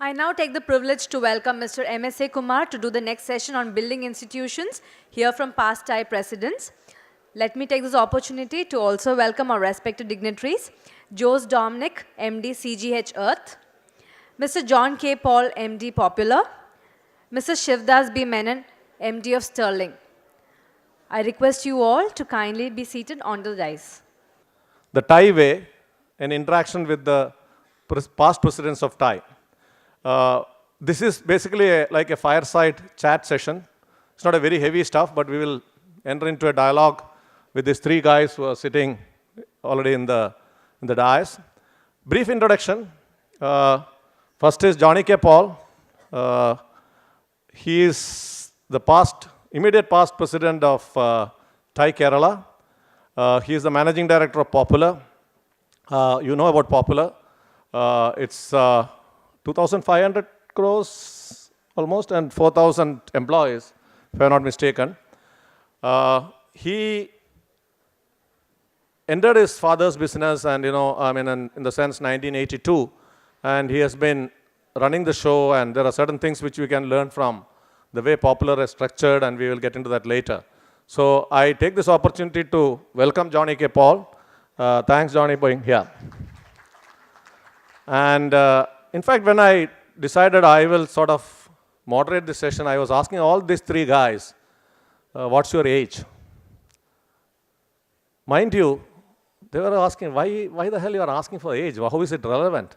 I now take the privilege to welcome Mr. M.S.A. Kumar to do the next session on building institutions, here from past TiE presidents. Let me take this opportunity to also welcome our respected dignitaries, Jose Dominic, MD CGH Earth, Mr. John K. Paul, MD Popular, Mr. Shivdas B. Menon, MD of Sterling. I request you all to kindly be seated on the dais. The TiE way, an interaction with the past presidents of TiE. This is basically like a fireside chat session. It's not a very heavy stuff, but we will enter into a dialogue with these three guys who are sitting already in the dais. Brief introduction. First is Johnny K. Paul. He is the immediate past president of TiE Kerala. He is the managing director of Popular. You know about Popular. It's 2,500 crores almost and 4,000 employees, if I'm not mistaken. He entered his father's business and, in the sense 1982, and he has been running the show, and there are certain things which we can learn from the way Popular is structured, and we will get into that later. So I take this opportunity to welcome Johnny K. Paul. Thanks, Johnny, for being here. And in fact, when I decided I will sort of moderate this session, I was asking all these three guys, what's your age? Mind you, they were asking, why the hell you are asking for age? How is it relevant?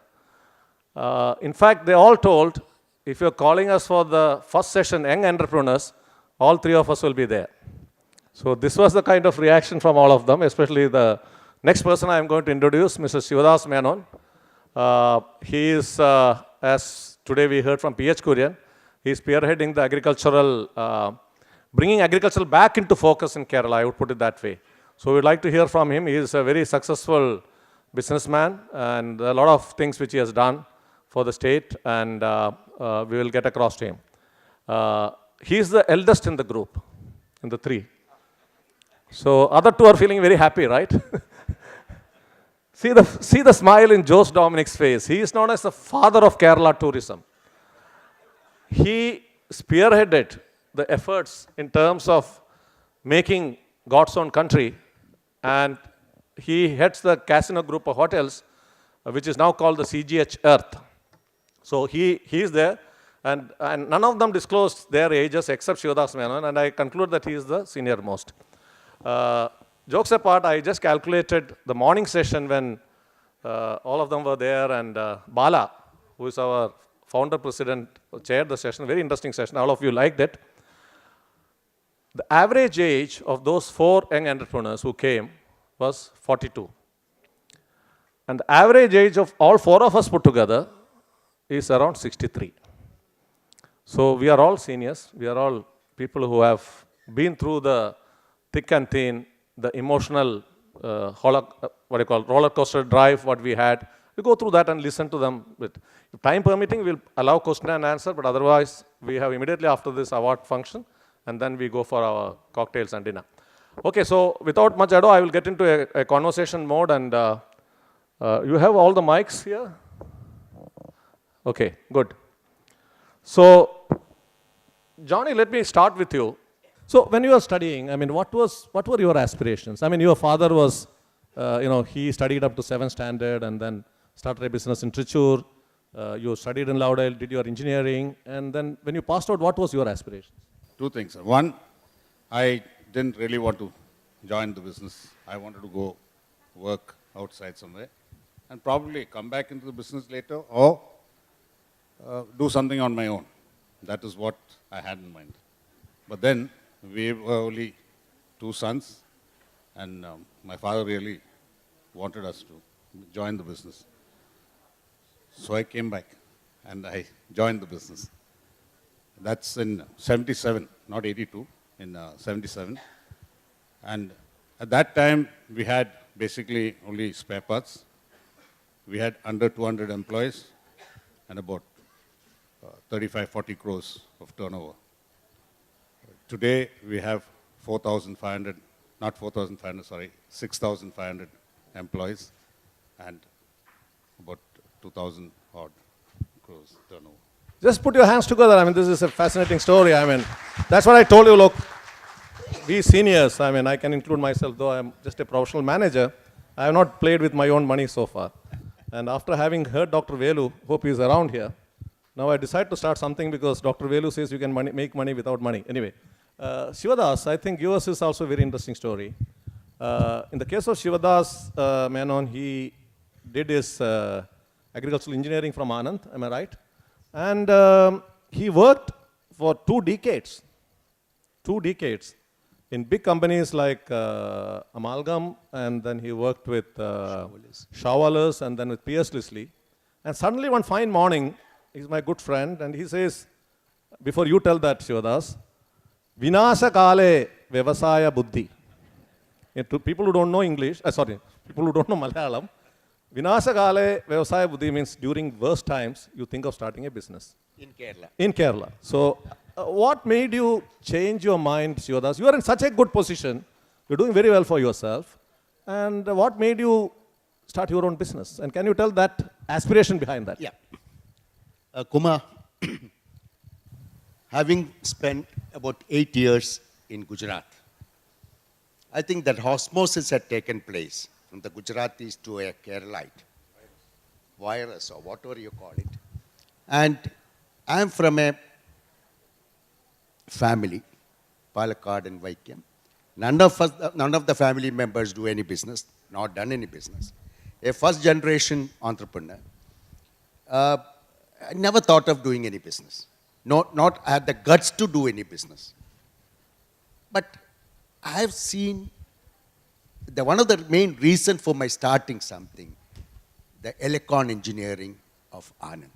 In fact, they all told, if you're calling us for the first session, Young Entrepreneurs, all three of us will be there. So this was the kind of reaction from all of them, especially the next person I'm going to introduce, Mr. Shivdas Menon. He is, as today we heard from P.H. Kurian, he is spearheading the agricultural, bringing agriculture back into focus in Kerala, I would put it that way. So we'd like to hear from him. He is a very successful businessman, and a lot of things which he has done for the state, and we will get across to him. He is the eldest in the group, in the three. So other two are feeling very happy, right? See the smile in Jose Dominic's face. He is known as the father of Kerala tourism. He spearheaded the efforts in terms of making God's own country, and he heads the Casino group of hotels, which is now called the CGH Earth. So he is there, and none of them disclosed their ages except Shivdas Menon, and I conclude that he is the senior most. Jokes apart, I just calculated the morning session when all of them were there, and Bala, who is our founder president, chaired the session. Very interesting session. All of you liked it. The average age of those four young entrepreneurs who came was 42. And the average age of all four of us put together is around 63. So we are all seniors. We are all people who have been through the thick and thin, the emotional roller coaster drive what we had. We go through that and listen to them. If time permitting, we'll allow question and answer, but otherwise we have immediately after this award function, and then we go for our cocktails and dinner. Okay, so without much ado, I will get into a conversation mode, and you have all the mics here? Okay, good. So, Johnny, let me start with you. So, when you were studying, what were your aspirations? Your father was, he studied up to 7th standard and then started a business in Trichur. You studied in Lauderdale, did your engineering, and then when you passed out, what was your aspirations? Two things. One, I didn't really want to join the business. I wanted to go work outside somewhere and probably come back into the business later or do something on my own. That is what I had in mind. But then we were only two sons, and my father really wanted us to join the business. So I came back and I joined the business. That's in 77, not 82, in 77. And at that time, we had basically only spare parts. We had under 200 employees and about 35-40 crores of turnover. Today, we have 4,500, not 4,500, sorry, 6,500 employees and about 2,000 odd crores turnover. Just put your hands together. I mean, this is a fascinating story. I mean, that's what I told you. Look, we seniors, I mean, I can include myself, though I'm just a professional manager. I have not played with my own money so far. And after having heard Dr. Velu, hope he's around here, now I decide to start something because Dr. Velu says you can make money without money. Anyway, Shivadas, I think yours is also a very interesting story. In the case of Shivadas Menon, he did his agricultural engineering from Anand, am I right? And he worked for 2 decades, in big companies like Amalgam, and then he worked with Shawalers, and then with P.S. Lisley. And suddenly one fine morning, he's my good friend, and he says, before you tell that, Shivadas, Vinasa Kale Vyavasaya Buddhi. To people who don't know English, people who don't know Malayalam, Vinasa Kale Vyavasaya Buddhi means during worst times, you think of starting a business. In Kerala. In Kerala. So, what made you change your mind, Shivadas? You are in such a good position. You're doing very well for yourself. And what made you start your own business? And can you tell that aspiration behind that? Yeah. Kumar, having spent about 8 years in Gujarat, I think that osmosis had taken place from the Gujaratis to a Keralite, virus or whatever you call it. And I'm from a family, Palakkad and Vaikyam. None of the family members do any business, not done any business. A first generation entrepreneur. I never thought of doing any business. Not had the guts to do any business. But I have seen one of the main reasons for my starting something, the Elecon engineering of Anand.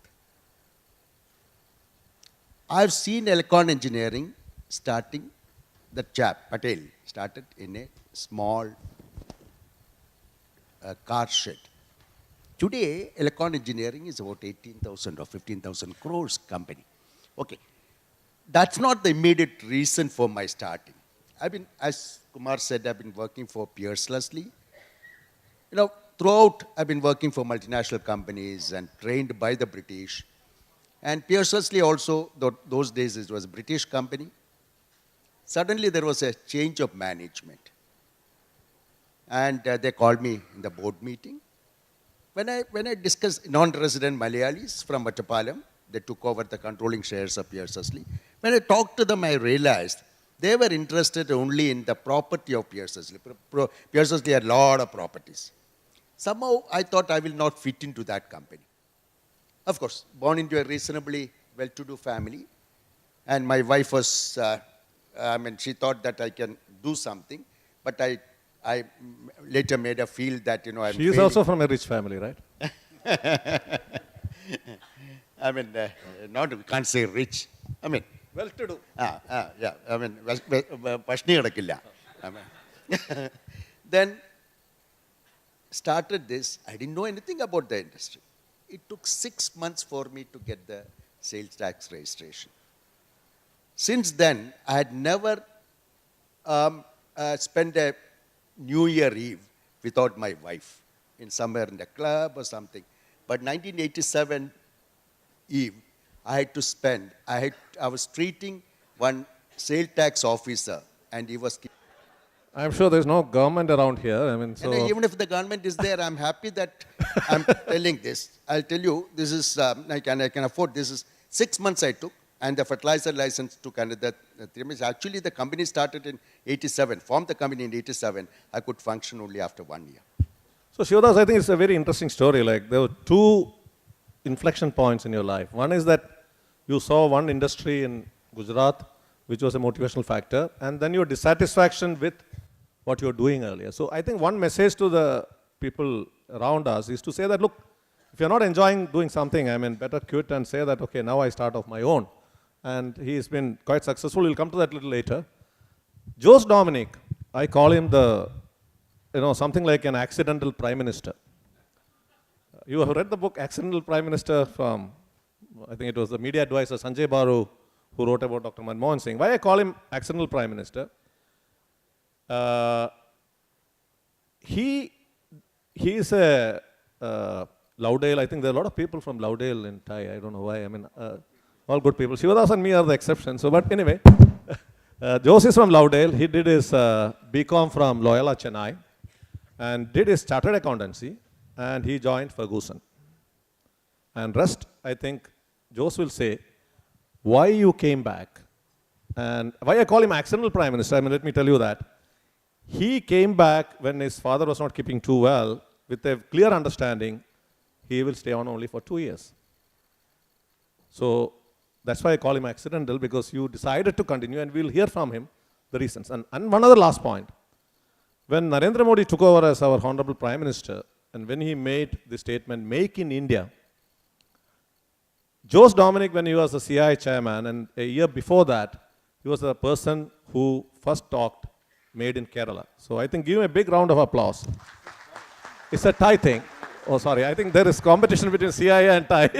I've seen Elecon engineering starting, the chap, Patel, started in a small car shed. Today, Elecon engineering is about 18,000 or 15,000 crores company. Okay. That's not the immediate reason for my starting. I've been, as Kumar said, I've been working for Pierce Leslie. Throughout, I've been working for multinational companies and trained by the British. And Pierce Leslie also, those days it was a British company. Suddenly there was a change of management. And they called me in the board meeting. When I discussed non-resident Malayalis from Vattapalam, they took over the controlling shares of Pierce Leslie. When I talked to them, I realized they were interested only in the property of Pierce Leslie. Pierce Leslie had a lot of properties. Somehow I thought I will not fit into that company. Of course, born into a reasonably well-to-do family. And my wife was, she thought that I can do something. But I later made her feel that, I'm She is also from a rich family, right? Can't say rich. Well-to-do. Yeah. Pashni adakilla. Then started this. I didn't know anything about the industry. It took 6 months for me to get the sales tax registration. Since then, I had never spent a New Year Eve without my wife in somewhere in the club or something. But 1987 Eve, I had to spend, I was treating one sales tax officer and he was... I'm sure there's no government around here. Even if the government is there, I'm happy that I'm telling this. I'll tell you, this is, I can afford, this is 6 months I took, and the fertilizer license took another 3 months. Actually, the company started in 87, formed the company in 87. I could function only after 1 year. So, Shivadas, I think it's a very interesting story. Like, there were 2 inflection points in your life. One is that you saw one industry in Gujarat, which was a motivational factor, and then your dissatisfaction with what you were doing earlier. So I think one message to the people around us is to say that, look, if you're not enjoying doing something, better quit and say that, okay, now I start off my own. And he's been quite successful. We'll come to that a little later. Jose Dominic, I call him something like an accidental prime minister. You have read the book Accidental Prime Minister from, I think it was the media advisor Sanjay Baru who wrote about Dr. Manmohan Singh. Why I call him Accidental Prime Minister? He is a Loudale. I think there are a lot of people from Loudale in Thai. I don't know why. I mean, all good people. Shivadas and me are the exception. So, but anyway, Jose is from Loudale. He did his BCom from Loyola Chennai and did his chartered accountancy, and he joined Ferguson. And rest, I think, Jose will say why you came back and why I call him accidental prime minister. I mean, let me tell you that. He came back when his father was not keeping too well with a clear understanding he will stay on only for 2 years. So that's why I call him accidental, because you decided to continue, and we'll hear from him the reasons. And one other last point. When Narendra Modi took over as our Honorable Prime Minister, and when he made the statement, Make in India, Jose Dominic, when he was the CI chairman, and a year before that, he was the person who first talked Made in Kerala. So I think give him a big round of applause. It's a Thai thing. Oh, sorry, I think there is competition between CII and Thai.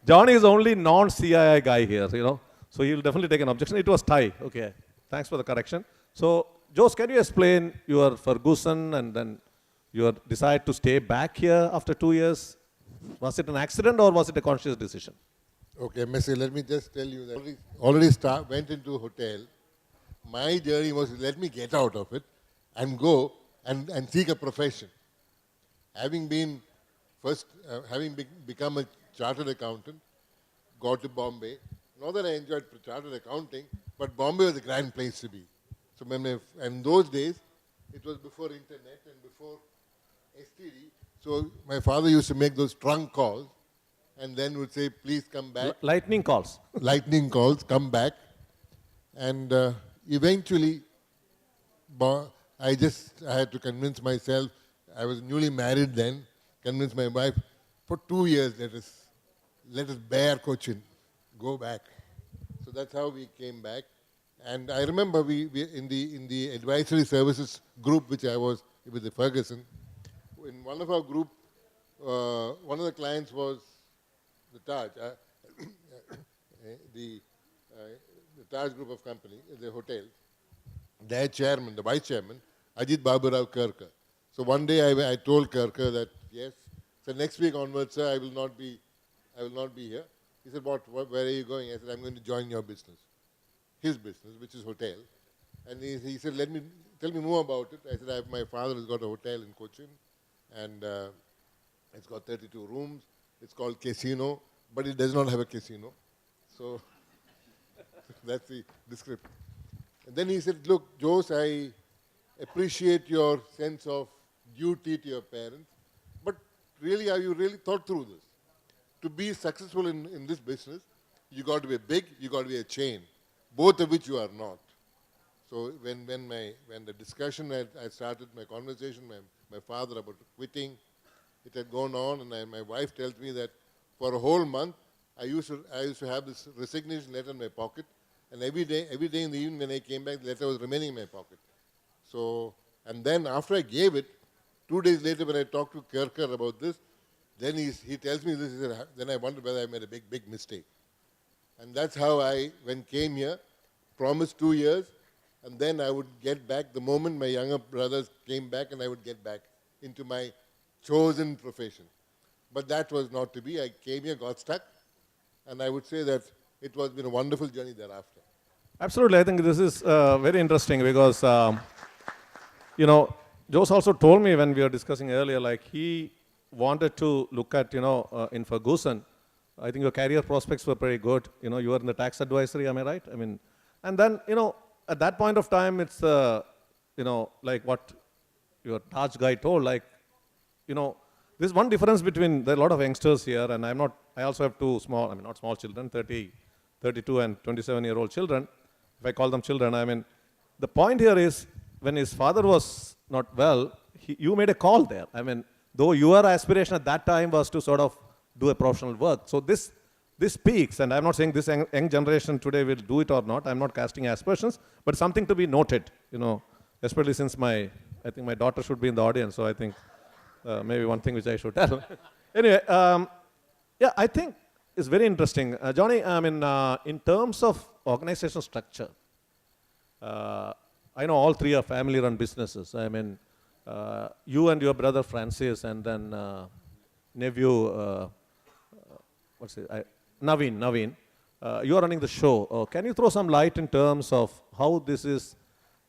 Johnny is only non-CII guy here, you know. So he will definitely take an objection. It was Thai. Okay, thanks for the correction. So, Jose, can you explain your Ferguson and then your desire to stay back here after 2 years? Was it an accident or was it a conscious decision? Okay, Messi, let me just tell you that went into hotel. My journey was let me get out of it and go and seek a profession. Having been become a chartered accountant, got to Bombay. Not that I enjoyed chartered accounting, but Bombay was a grand place to be. So and those days, it was before internet and before STD. So my father used to make those trunk calls and then would say, please come back. Lightning calls. Lightning calls, come back. And eventually, I had to convince myself, I was newly married then, convince my wife, for 2 years, let us bear Cochin, go back. So that's how we came back. And I remember we in the advisory services group, which I was with the Ferguson, in one of our group, one of the clients was the Taj, the Taj group of company, the hotel. Their chairman, the vice chairman, Ajit Baburao Kerkar. So one day I told Kerkar that, yes, so next week onwards, sir, I will not be here. He said, where are you going? I said, I'm going to join your business. His business, which is hotel. And he said, tell me more about it. I said, my father has got a hotel in Cochin, and it's got 32 rooms. It's called Casino, but it does not have a casino. So that's the description. And then he said, look, Jose, I appreciate your sense of duty to your parents, but really, have you really thought through this? To be successful in this business, you got to be big, you got to be a chain, both of which you are not. So when the discussion, I started my conversation, my father about quitting, it had gone on, and my wife tells me that for a whole month, I used to have this resignation letter in my pocket, and every day in the evening when I came back, the letter was remaining in my pocket. So, and then after I gave it, 2 days later when I talked to Kerkar about this, then he tells me this, then I wondered whether I made a big mistake. And that's how when came here, promised 2 years, and then I would get back the moment my younger brothers came back, and I would get back into my chosen profession. But that was not to be. I came here, got stuck, and I would say that it has been a wonderful journey thereafter. Absolutely. I think this is very interesting because, Jose also told me when we were discussing earlier, like he wanted to look at, in Ferguson, I think your career prospects were pretty good. You were in the tax advisory, am I right? I mean, and then, at that point of time, it's, like what your Taj guy told, like, there's one difference between, there are a lot of youngsters here, and I also have two small, not small children, 32 and 27-year-old children. If I call them children, I mean, the point here is, when his father was not well, you made a call there. I mean, though your aspiration at that time was to sort of do a professional work. So this speaks, and I'm not saying this young generation today will do it or not. I'm not casting aspersions, but something to be noted, especially since I think my daughter should be in the audience, so I think maybe one thing which I should tell. Anyway, I think it's very interesting. Johnny, I mean, in terms of organizational structure, I know all three are family-run businesses. I mean, you and your brother Francis and then nephew, Naveen, you are running the show. Can you throw some light in terms of how this is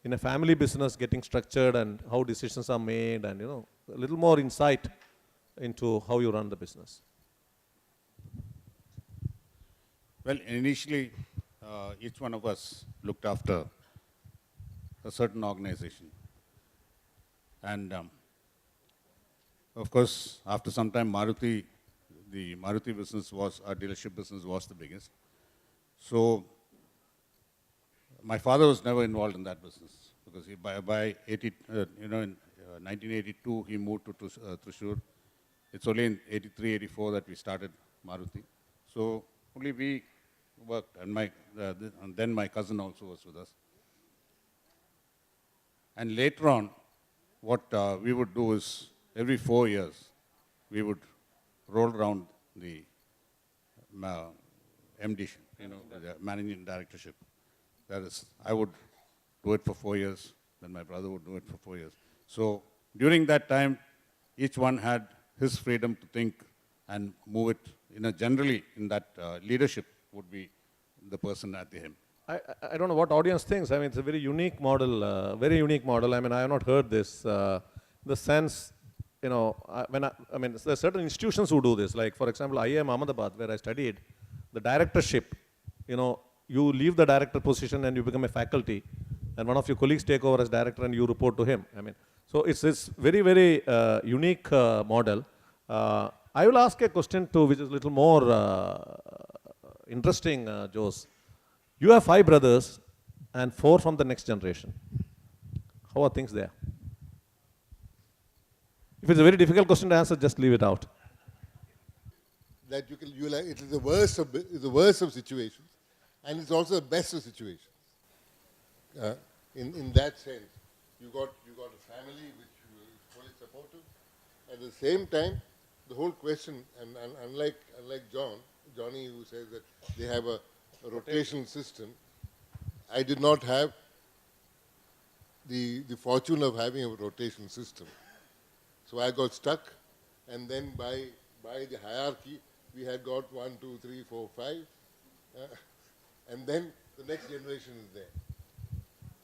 in a family business getting structured and how decisions are made and, a little more insight into how you run the business? Well, initially, each one of us looked after a certain organization. And of course, after some time, the Maruti business was, our dealership business was the biggest. So my father was never involved in that business because by 1982, he moved to Thrissur. It's only in 83, 84 that we started Maruti. So only we worked, and then my cousin also was with us. And later on, what we would do is every 4 years, we would roll around the MD, the managing directorship. That is, I would do it for 4 years, then my brother would do it for 4 years. So during that time, each one had his freedom to think and move it, generally in that leadership would be the person at the helm. I don't know what audience thinks. I mean, it's a very unique model, very unique model. I mean, I have not heard this. The sense, there are certain institutions who do this. Like, for example, IIM Ahmedabad, where I studied, the directorship, you leave the director position and you become a faculty, and one of your colleagues take over as director and you report to him. So it's very, very unique model. I will ask a question which is a little more interesting, Jose. You have 5 brothers and 4 from the next generation. How are things there? If it's a very difficult question to answer, just leave it out. That it is the worst of situations, and it's also the best of situations. In that sense, you got a family which is fully supportive. At the same time, the whole question, and unlike Johnny, who says that they have a rotational system, I did not have the fortune of having a rotation system. So I got stuck, and then by the hierarchy, we had got 1, 2, 3, 4, 5, and then the next generation is there.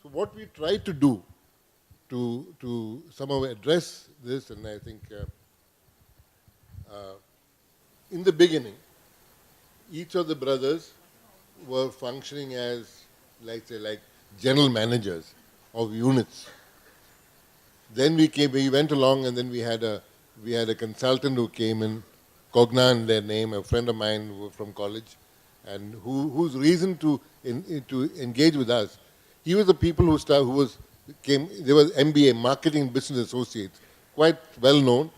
So what we tried to do to somehow address this, and I think in the beginning, each of the brothers were functioning as, like general managers of units. Then we went along, and then we had a consultant who came in, Cognan, their name, a friend of mine from college, and whose reason to engage with us. He was the people there was MBA, Marketing Business Associates, quite well known,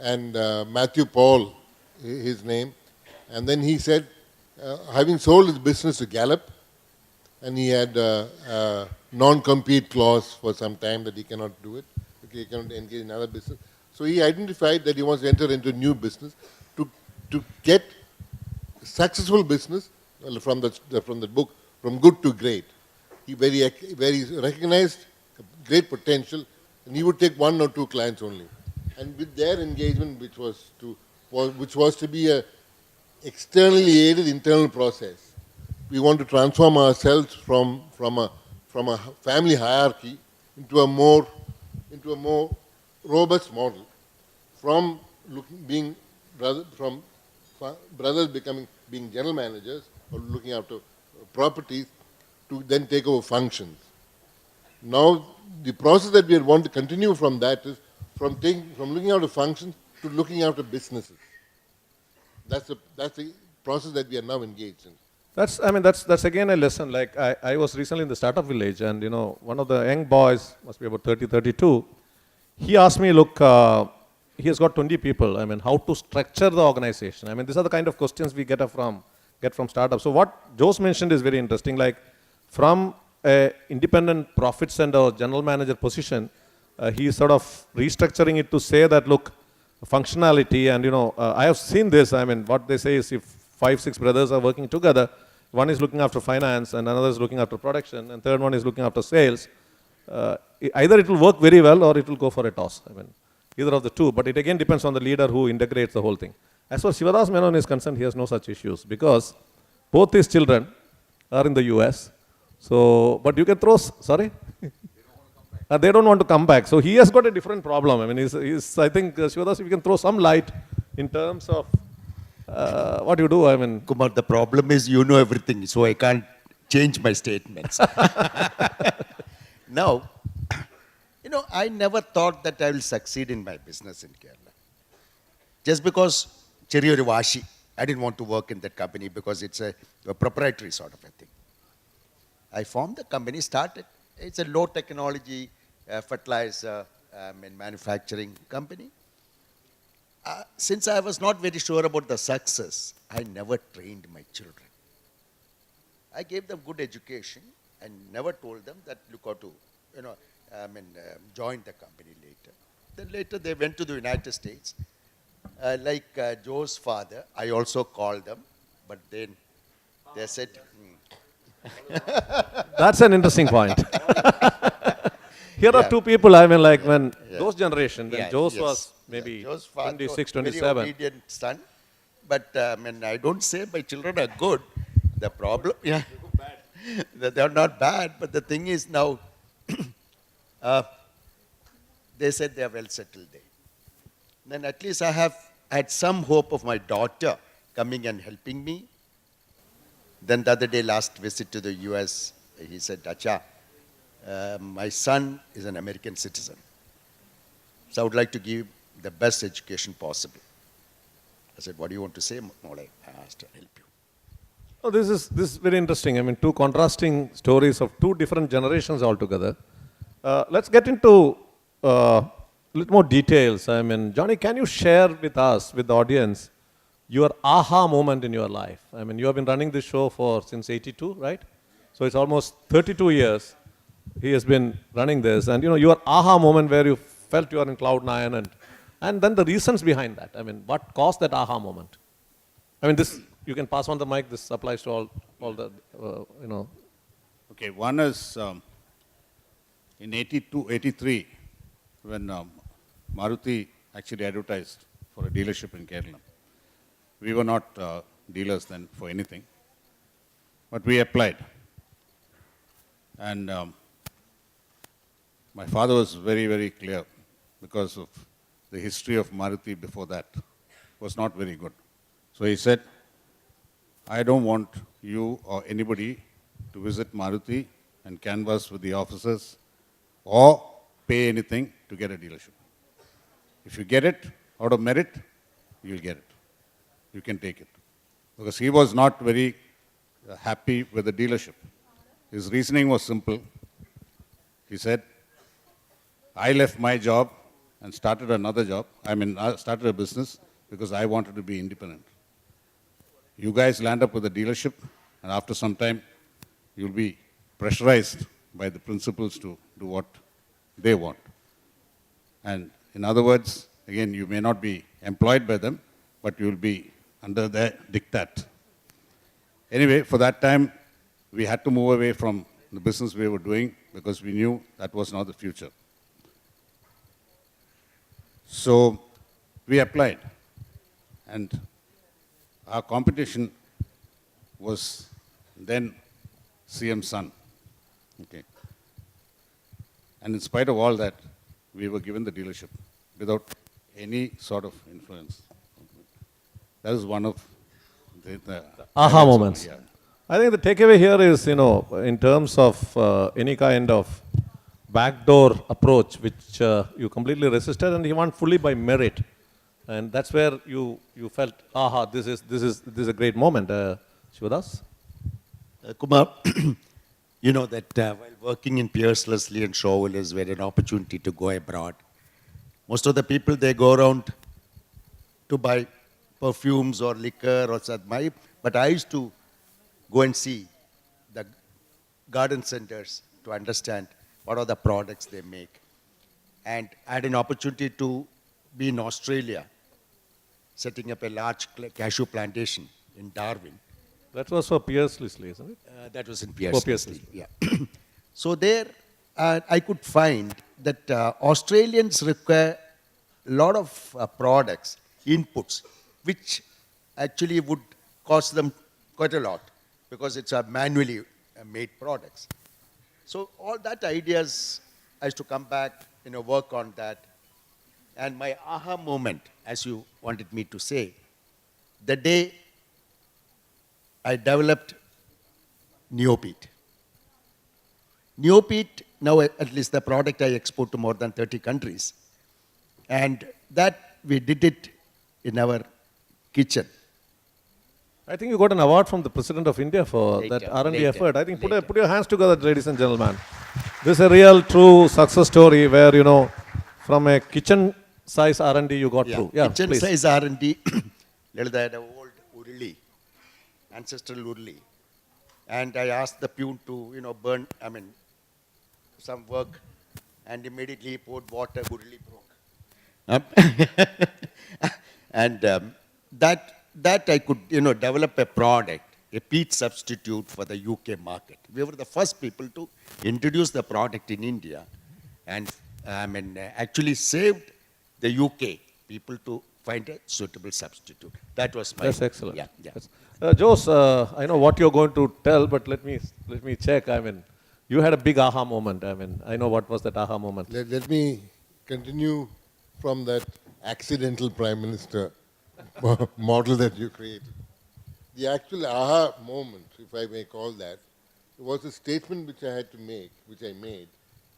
and Matthew Paul, his name. And then he said, having sold his business to Gallup, and he had a non-compete clause for some time that he cannot do it, he cannot engage in other business. So he identified that he wants to enter into a new business to get successful business from the book, From Good to Great. He very recognized great potential, and he would take 1 or 2 clients only. And with their engagement, which was to be a externally aided internal process, we want to transform ourselves from a family hierarchy into a more robust model, from brothers being general managers or looking after properties to then take over functions. Now, the process that we want to continue from that is from looking after functions to looking after businesses. That's the process that we are now engaged in. That's again a lesson. Like I was recently in the startup village, and one of the young boys, must be about 30, 32, he asked me, look, he has got 20 people. How to structure the organization? These are the kind of questions we get from startups. So what Jose mentioned is very interesting. Like from a independent profit center or general manager position, he is sort of restructuring it to say that, look, functionality, and I have seen this. What they say is if 5, 6 brothers are working together, one is looking after finance, and another is looking after production, and third one is looking after sales. either it will work very well or it will go for a toss. I mean, either of the two. But it again depends on the leader who integrates the whole thing. As far as Shivadas Menon is concerned, he has no such issues because both his children are in the US. So, but you can throw, sorry? They don't want to come back. So he has got a different problem. I mean, I think, Shivadas, if you can throw some light in terms of what you do, I mean. Kumar, the problem is you know everything, so I can't change my statements. Now, you know, I never thought that I will succeed in my business in Kerala. Just because Cheriyoru Vashi, I didn't want to work in that company because it's a proprietary sort of a thing. I formed the company, started. It's a low technology fertilizer manufacturing company. Since I was not very sure about the success, I never trained my children. I gave them good education and never told them that look out to, join the company later. Then later they went to the United States. Like Joe's father, I also called them, but then they said, That's an interesting point. Here are two people, I mean, like when those generation, when Jose was maybe Joe's father, 26, very 27. obedient son. But I don't say my children are good. The problem, they're not bad. But the thing is now, they said they are well settled there. Then at least I have had some hope of my daughter coming and helping me. Then the other day, last visit to the US, he said, Acha, my son is an American citizen. So I would like to give the best education possible. I said, what do you want to say, Molay? I asked her, help you. Oh, this is very interesting. I mean, two contrasting stories of two different generations altogether. Let's get into a little more details. I mean, Johnny, can you share with us, with the audience, your aha moment in your life? I mean, you have been running this show since 82, right? So it's almost 32 years he has been running this. And, your aha moment where you felt you are in cloud nine and then the reasons behind that. I mean, what caused that aha moment? I mean, this, you can pass on the mic. This applies to all the, Okay, one is in 82, 83, when Maruti actually advertised for a dealership in Kerala. We were not dealers then for anything, but we applied. And my father was very, very clear because of the history of Maruti before that was not very good. So he said, I don't want you or anybody to visit Maruti and canvass with the officers or pay anything to get a dealership. If you get it out of merit, you'll get it. You can take it. Because he was not very happy with the dealership. His reasoning was simple. He said, I left my job and started another job. I started a business because I wanted to be independent. You guys land up with a dealership, and after some time, you'll be pressurized by the principals to do what they want. And in other words, again, you may not be employed by them, but you'll be under their diktat. Anyway, for that time, we had to move away from the business we were doing because we knew that was not the future. So we applied, and our competition was then CM's son. Okay. And in spite of all that, we were given the dealership without any sort of influence. That is one of the aha moments. Yeah. I think the takeaway here is, in terms of any kind of backdoor approach, which you completely resisted, and you went fully by merit, and that's where you felt, aha, this is a great moment. Shivadas? Kumar, you know that while working in Pierce Leslie and Shaw Willis, we had an opportunity to go abroad. Most of the people, they go around to buy perfumes or liquor or something. But I used to go and see the garden centers to understand what are the products they make. And I had an opportunity to be in Australia, setting up a large cashew plantation in Darwin. That was for Pierce Leslie, isn't it? That was in For Pierce Pierce Leslie, yeah. So there, I could find that Australians require a lot of products, inputs, which actually would cost them quite a lot because it's a manually made products. So all that ideas, I used to come back, work on that. And my aha moment, as you wanted me to say, the day I developed Neopete. Neopete, now at least the product I export to more than 30 countries. And that we did it in our kitchen. I think you got an award from the President of India for that Later, R&D later, effort. I think later. put your hands together, ladies and gentlemen. This is a real, true success story where, from a kitchen-size R&D you got through. Yeah, kitchen please. size R&D, I had an old Urli, ancestral Urli. And I asked the peon to, burn, some work, and immediately he poured water, Urli broke. And that I could, develop a product, a peat substitute for the UK market. We were the first people to introduce the product in India, and actually saved the UK people to find a suitable substitute. That was my. That's excellent. Yeah, yeah. Jose, I know what you're going to tell, but let me check. You had a big aha moment. I know what was that aha moment. Let me continue from that accidental Prime Minister model that you created. The actual aha moment, if I may call that, was a statement which I made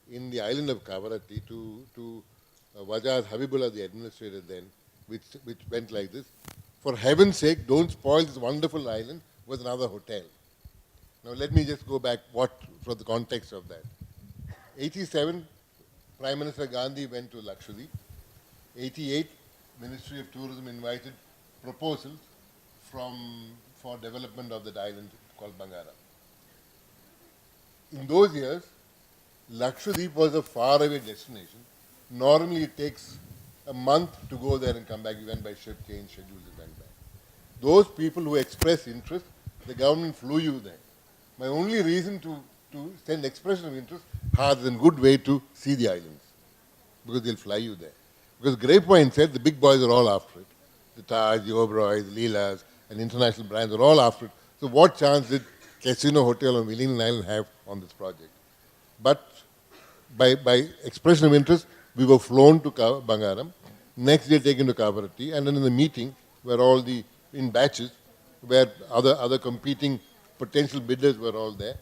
in the island of Kavaratti to Wajad Habibullah, the administrator then, which went like this: for heaven's sake, don't spoil this wonderful island with another hotel. Now let me just go back for the context of that. 87, Prime Minister Gandhi went to Lakshadweep. 88, Ministry of Tourism invited proposals for development of that island called Bangara. In those years, Lakshadweep was a faraway destination. Normally it takes a month to go there and come back. You went by ship, changed schedules, and went back. Those people who expressed interest, the government flew you there. My only reason to send expression of interest has a good way to see the islands, because they'll fly you there. Because Grey Point said the big boys are all after it. The Taj, the Oberoi, the Leelas, and international brands are all after it. So what chance did Casino Hotel on Wheeling Island have on this project? But by expression of interest, we were flown to Bangaram. Next day taken to Kavaratti, and then in the meeting, where in batches, where other competing potential bidders were all there,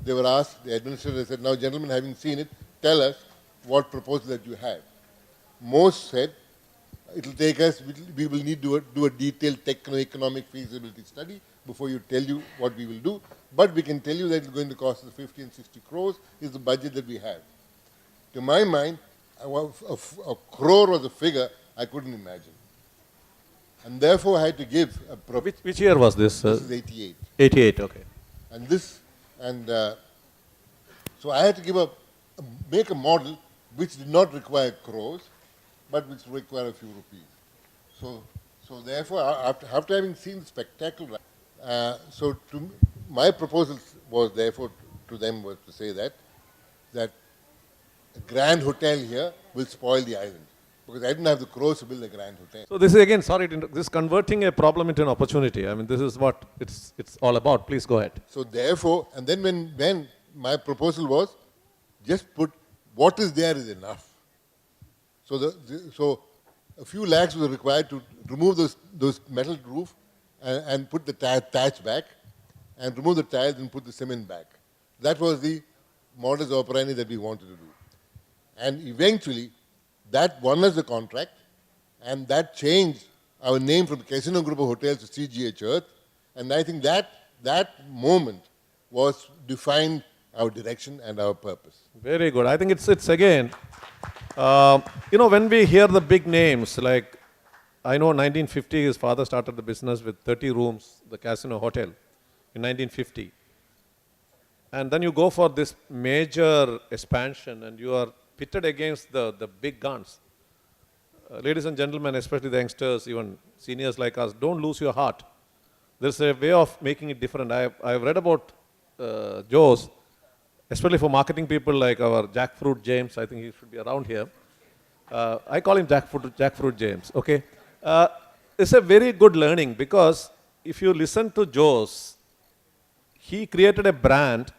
they were asked, the administrator said, now gentlemen, having seen it, tell us what proposal that you have. Most said, it will take us, we will need to do a detailed techno-economic feasibility study before you tell you what we will do, but we can tell you that it's going to cost us 50 and 60 crores is the budget that we have. To my mind, a crore was a figure I couldn't imagine. And therefore I had to give a Which year was this? This is 88. 88, okay. So I had to make a model which did not require crores, but which required a few rupees. So therefore, after having seen the spectacle, my proposal was therefore to them was to say that a grand hotel here will spoil the island, because I didn't have the crores to build a grand hotel. So this is again, this is converting a problem into an opportunity. This is what it's all about. Please go ahead. So therefore, and then when my proposal was, just put what is there is enough. So a few lakhs was required to remove those metal roof and put the thatch back, and remove the tiles and put the cement back. That was the modus operandi that we wanted to do. And eventually, that won us the contract, and that changed our name from Casino Group of Hotels to CGH Earth. And I think that moment was defined our direction and our purpose. Very good. I think it's again, when we hear the big names, like I know 1950, his father started the business with 30 rooms, the Casino Hotel, in 1950. And then you go for this major expansion and you are pitted against the big guns. Ladies and gentlemen, especially the youngsters, even seniors like us, don't lose your heart. There's a way of making it different. I've read about Jose. especially for marketing people like our Jackfruit James. I think he should be around here. I call him Jackfruit James. Okay, it's a very good learning because if you listen to Jose, he created a brand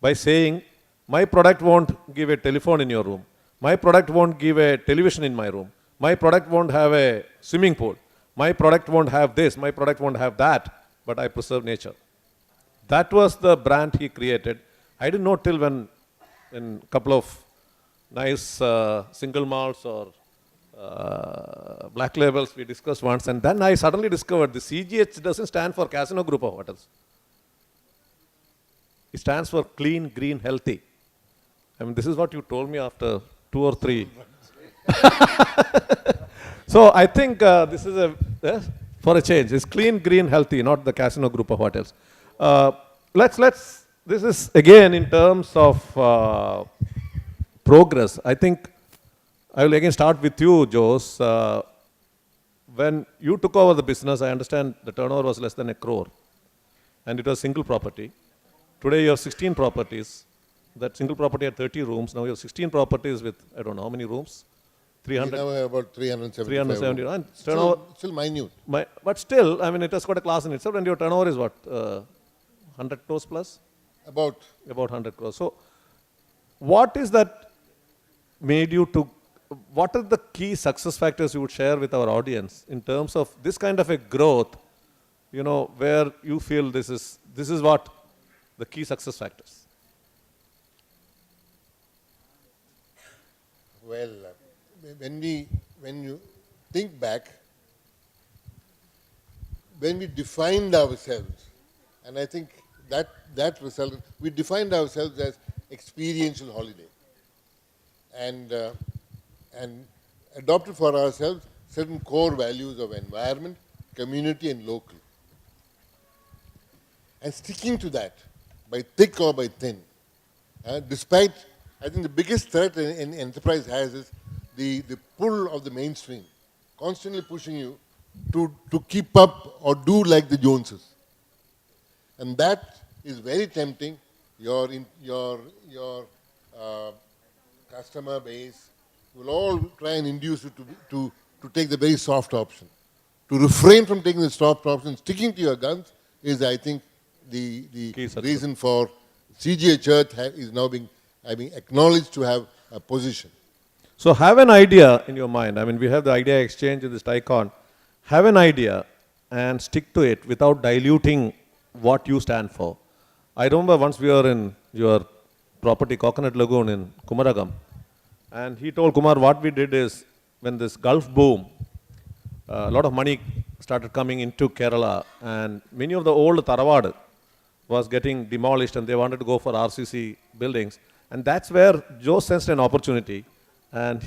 by saying, my product won't give a telephone in your room. My product won't give a television in my room. My product won't have a swimming pool. My product won't have this. My product won't have that. But I preserve nature. That was the brand he created. I didn't know till when, in a couple of nice single malts or black labels we discussed once, and then I suddenly discovered the CGH doesn't stand for Casino Group of Hotels. It stands for clean, green, healthy. I mean, this is what you told me after 2 or 3. So I think this is for a change. It's clean, green, healthy, not the Casino Group of Hotels. This is again in terms of progress. I think I will again start with you, Jose. When you took over the business, I understand the turnover was less than 1 crore, and it was single property. Today you have 16 properties. That single property had 30 rooms. Now you have 16 properties with, I don't know how many rooms? 300. We now have about 370. 370. And Still minute. But still, I mean, it has got a class in itself, and your turnover is what? 100 crores plus? About 100 crores. So, what is that made you to, what are the key success factors you would share with our audience in terms of this kind of a growth, you know, where you feel this is what the key success factors? Well, when you think back, when we defined ourselves, and I think that resulted, we defined ourselves as experiential holiday, and adopted for ourselves certain core values of environment, community, and local, and sticking to that by thick or by thin, despite. I think the biggest threat an enterprise has is the pull of the mainstream, constantly pushing you to keep up or do like the Joneses. And that is very tempting. Your customer base will all try and induce you to take the very soft option. To refrain from taking the soft option, sticking to your guns is, I think, the reason for CGH Earth is now being acknowledged to have a position. So have an idea in your mind. I mean, we have the idea exchange in this icon. Have an idea and stick to it without diluting what you stand for. I remember once we were in your property, Coconut Lagoon in Kumaragam, and he told Kumar what we did is, when this Gulf boom, a lot of money started coming into Kerala, and many of the old Taravadu was getting demolished, and they wanted to go for RCC buildings. And that's where Joe sensed an opportunity, and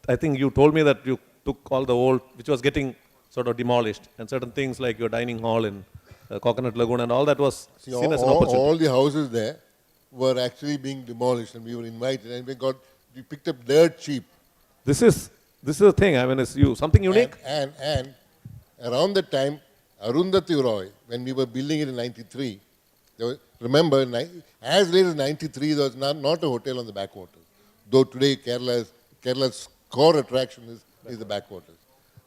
I think you told me that you took all the old, which was getting sort of demolished, and certain things like your dining hall in Coconut Lagoon and all that was seen as an opportunity. All the houses there were actually being demolished, and we were invited, and we picked up dirt cheap. This is the thing. I mean, it's something unique. And around that time, Arundhati Roy, when we were building it in '93. Remember, as late as '93, there was not a hotel on the backwaters. Though today Kerala's core attraction is the backwaters.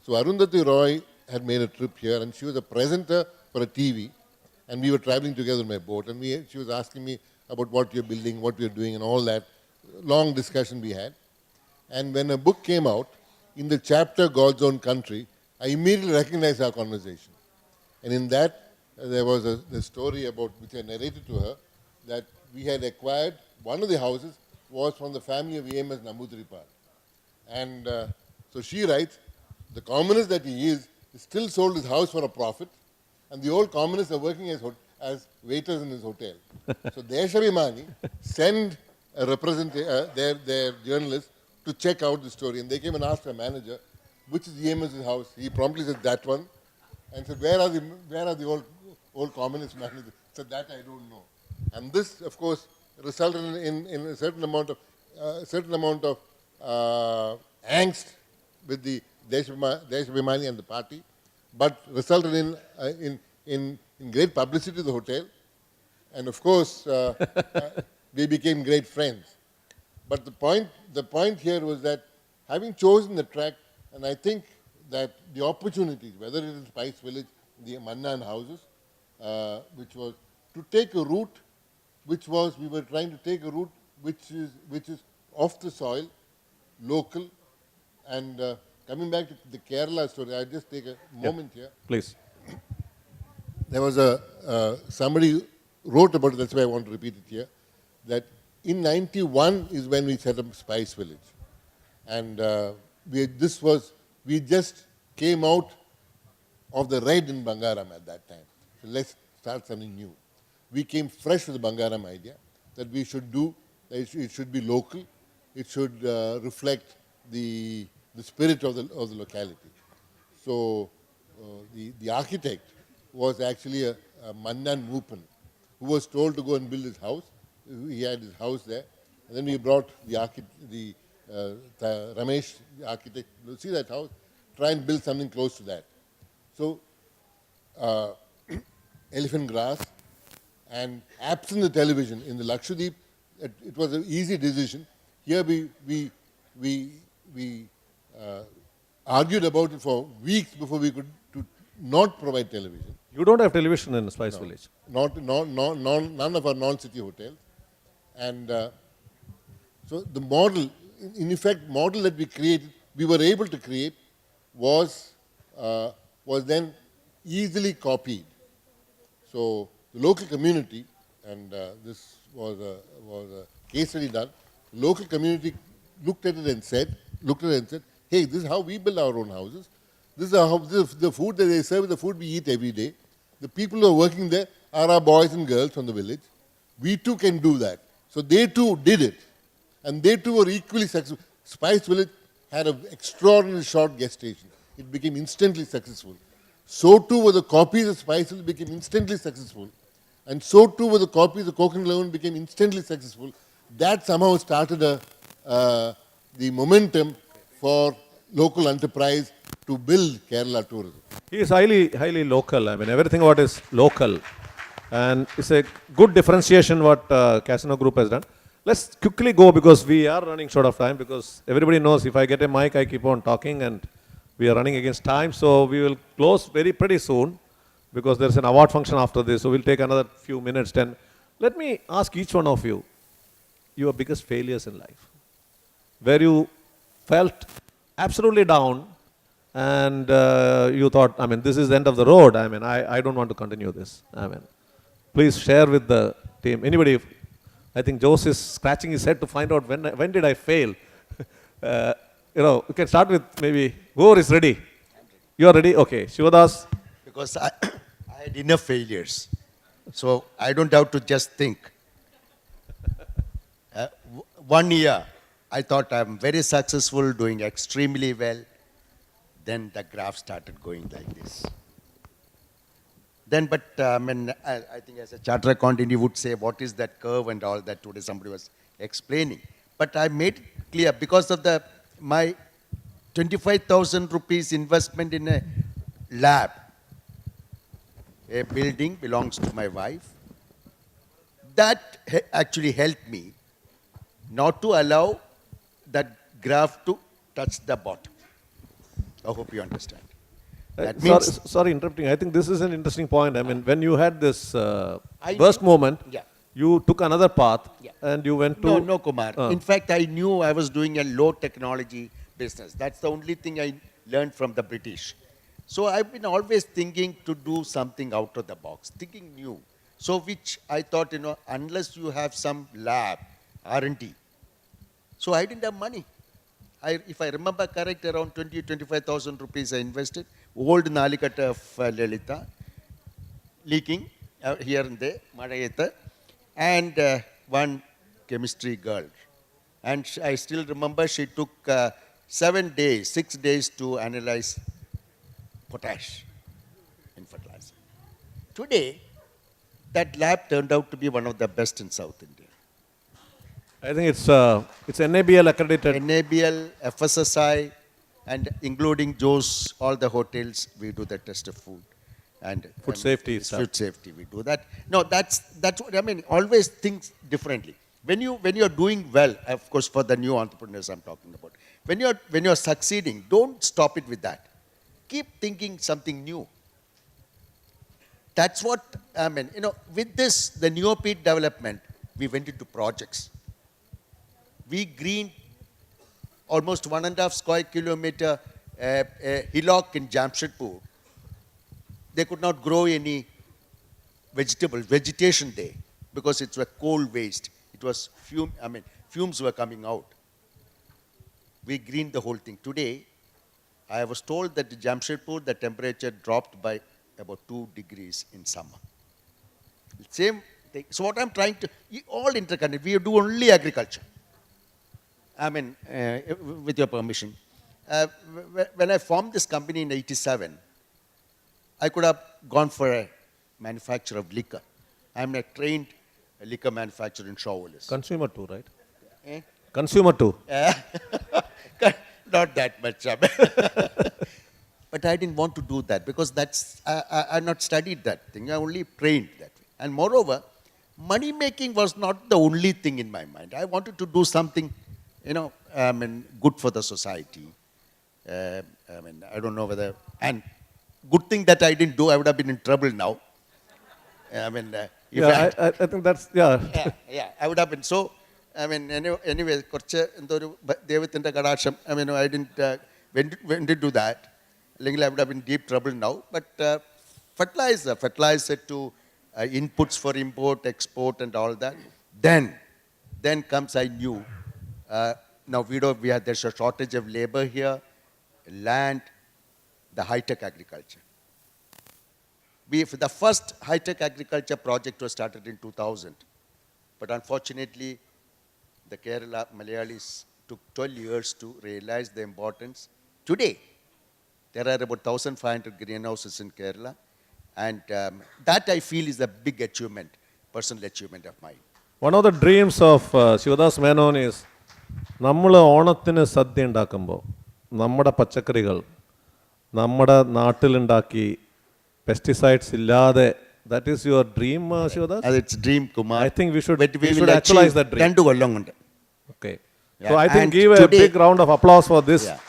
So Arundhati Roy had made a trip here, and she was a presenter for a TV, and we were traveling together on my boat, and she was asking me about what you're building, what we're doing, and all that. Long discussion we had. And when a book came out, in the chapter God's Own Country, I immediately recognized our conversation. And in that, there was the story about, which I narrated to her, that we had acquired, one of the houses was from the family of EMS Namboodiripad. And so she writes, the communist that he is still sold his house for a profit, and the old communists are working as waiters in his hotel. So Deshabhimani sent a representative, their journalist, to check out the story. And they came and asked her manager, which is EMS's house? He promptly said, that one. And said, where are the old communist managers? Said, that I don't know. And this, of course, resulted in a certain amount of angst with the Deshabhimani and the party, but resulted in great publicity to the hotel. And of course, we became great friends. But the point here was that having chosen the track, and I think that the opportunities, whether it is Spice Village, the Mannan houses, which was to take a route, we were trying to take a route which is off the soil, local, and coming back to the Kerala story, I'll just take a moment here. Please. There was somebody wrote about it, that's why I want to repeat it here, that in 91 is when we set up Spice Village. And we just came out of the red in Bangaram at that time. So let's start something new. We came fresh with the Bangaram idea that we should do, that it should be local, it should reflect the spirit of the locality. So the architect was actually a Mannan Moopan, who was told to go and build his house. He had his house there. And then we brought the Ramesh, the architect, to see that house, try and build something close to that. So, elephant grass, and absent the television in the Lakshadweep, it was an easy decision. Here we argued about it for weeks before we could not provide television. You don't have television in Spice Village. None of our non-city hotels. And so the model, in effect, model that we were able to create was then easily copied. So the local community, and this was a case study done, the local community looked at it and said, hey, this is how we build our own houses. This is how the food that they serve, the food we eat every day. The people who are working there are our boys and girls from the village. We too can do that. So they too did it. And they too were equally successful. Spice Village had an extraordinarily short gestation. It became instantly successful. So too were the copies of Spice Village became instantly successful. And so too were the copies of Coconut Lagoon became instantly successful. That somehow started the momentum for local enterprise to build Kerala tourism. He is highly local. I mean, everything what is local. And it's a good differentiation what Casino Group has done. Let's quickly go because we are running short of time because everybody knows if I get a mic, I keep on talking and we are running against time. So we will close pretty soon because there's an award function after this. So we'll take another few minutes. Then let me ask each one of you, your biggest failures in life, where you felt absolutely down and you thought, I mean, this is the end of the road. I mean, I don't want to continue this. I mean, please share with the team. Anybody? I think Jose is scratching his head to find out when did I fail. We can start with maybe whoever is ready. You are ready? Okay. Shivadas. Because I had enough failures. So I don't have to just think. 1 year, I thought I'm very successful, doing extremely well. Then the graph started going like this. Then, I think as a chartered accountant, you would say, what is that curve and all that today somebody was explaining. But I made it clear because of my 25,000 rupees investment in a lab. A building belongs to my wife. That actually helped me not to allow that graph to touch the bottom. I hope you understand. That means sorry interrupting. I think this is an interesting point. I mean, when you had this burst moment, you took another path and you went to... No, Kumar. In fact, I knew I was doing a low technology business. That's the only thing I learned from the British. So I've been always thinking to do something out of the box, thinking new. So which I thought, unless you have some lab, R&D. So I didn't have money. If I remember correct, around 25,000 rupees I invested. Old Nalikata of Lalitha, leaking here and there, Madayeta, and one chemistry girl. And I still remember she took 6 days to analyze potash in fertilizer. Today, that lab turned out to be one of the best in South India. I think it's NABL accredited. NABL, FSSI, and including Joe's, all the hotels, we do the test of food. And Food safety stuff. Food safety, we do that. No, that's what I mean. Always think differently. when you are doing well, of course, for the new entrepreneurs I'm talking about, when you are succeeding, don't stop it with that. Keep thinking something new. That's what I mean. With this, the Neopet development, we went into projects. We greened almost 1.5 square kilometer hillock in Jamshedpur. They could not grow any vegetation there because it was coal waste. It was fumes were coming out. We greened the whole thing. Today, I was told that in Jamshedpur, the temperature dropped by about 2 degrees in summer. Same thing. So what I'm trying to, all interconnected, we do only agriculture. With your permission. When I formed this company in 87, I could have gone for a manufacturer of liquor. I'm a trained liquor manufacturer in Shawwalis. Consumer too, right? Eh? Consumer too. Not that much. But I didn't want to do that because I not studied that thing. I only trained that way. And moreover, money making was not the only thing in my mind. I wanted to do something, good for the society. I don't know whether, and good thing that I didn't do, I would have been in trouble now. I think that's, I would have been. So, anyway, I didn't do that. I would have been in deep trouble now. But fertilizer to inputs for import, export, and all that. Then comes, I knew. Now there's a shortage of labor here, land, the high-tech agriculture. The first high-tech agriculture project was started in 2000. But unfortunately, the Kerala Malayalis took 12 years to realize the importance. Today, there are about 1,500 greenhouses in Kerala. And that I feel is a big achievement, personal achievement of mine. one of the dreams of Shivadas Menon is, നമ്മൾ ഓണത്തിന് സദ്യ ഉണ്ടാക്കുമ്പോൾ നമ്മുടെ പച്ചക്കറികൾ നമ്മുടെ നാട്ടിലുണ്ടാക്കി pesticides ഇല്ലാതെ, that is your dream, Shivadas? It's dream, Kumar. I think we should will actualize achieve that dream. 2 കൊല്ലം കൊണ്ട്. Okay. Yeah, So I think and give a today- big round of applause for this Yeah.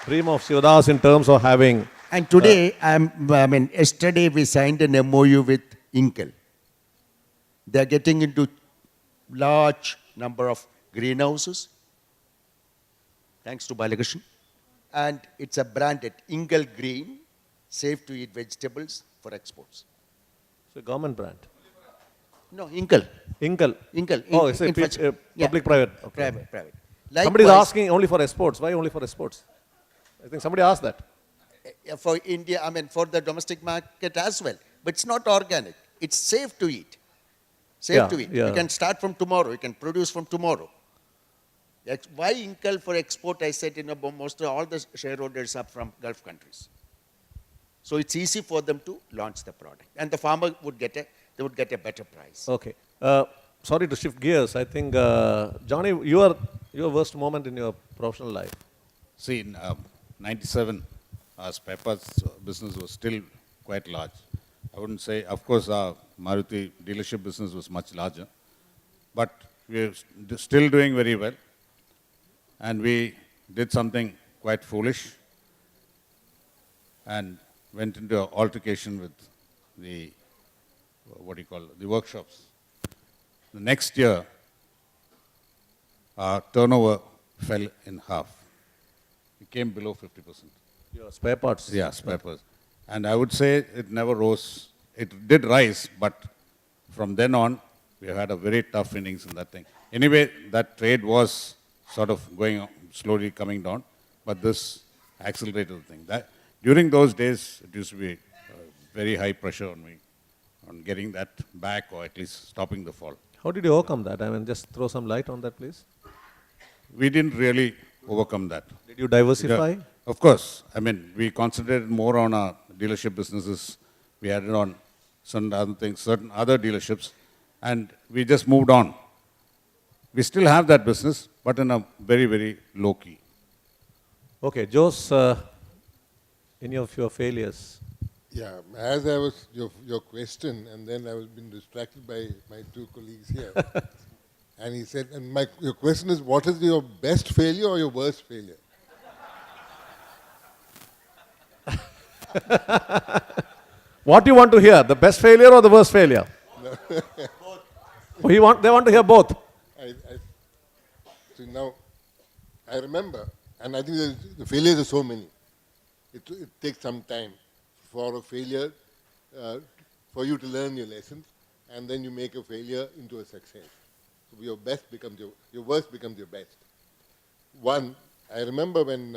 dream of Shivadas in terms of having. And today, yesterday we signed an MOU with Inkel. They are getting into large number of greenhouses, thanks to Balakrishnan. And it's a branded Inkel Green, safe to eat vegetables for exports. It's a government brand. No, Inkel. Inkal. Inkel. Oh, it's a public-private. Okay. Private. Somebody is Likewise, asking only for exports. Why only for exports? I think somebody asked that. for India, for the domestic market as well. But it's not organic. It's safe to eat. Safe to eat. Yeah. You can start from tomorrow. You can produce from tomorrow. Why Inkel for export? I said, most of all the shareholders are from Gulf countries. So it's easy for them to launch the product. And the farmer would get a better price. Okay. Sorry to shift gears. I think, Johnny, your worst moment in your professional life. See, in 97, our spare parts business was still quite large. I wouldn't say, of course, our Maruti dealership business was much larger, but we are still doing very well. And we did something quite foolish and went into an altercation with the, the workshops. The next year, our turnover fell in half. It came below 50%. Your spare parts. Yeah, spare parts. And I would say it never rose. It did rise, but from then on, we had a very tough innings in that thing. Anyway, that trade was sort of going slowly coming down, but this accelerated the thing. During those days, it used to be very high pressure on me, on getting that back or at least stopping the fall. How did you overcome that? I mean, just throw some light on that, please. We didn't really overcome that. Did you diversify? Yeah, of course. I mean, we concentrated more on our dealership businesses. We added on certain other things, certain other dealerships, and we just moved on. We still have that business, but in a very, very low key. Okay, Jose, any of your failures? Yeah, as I was, your question, and then I was been distracted by my two colleagues here. And he said, and your question is, what is your best failure or your worst failure? What do you want to hear? The best failure or the worst failure? They want to hear both. So now, I remember, and I think the failures are so many. It takes some time for a failure, for you to learn your lessons, and then you make a failure into a success. So your best becomes your worst becomes your best. One, I remember when,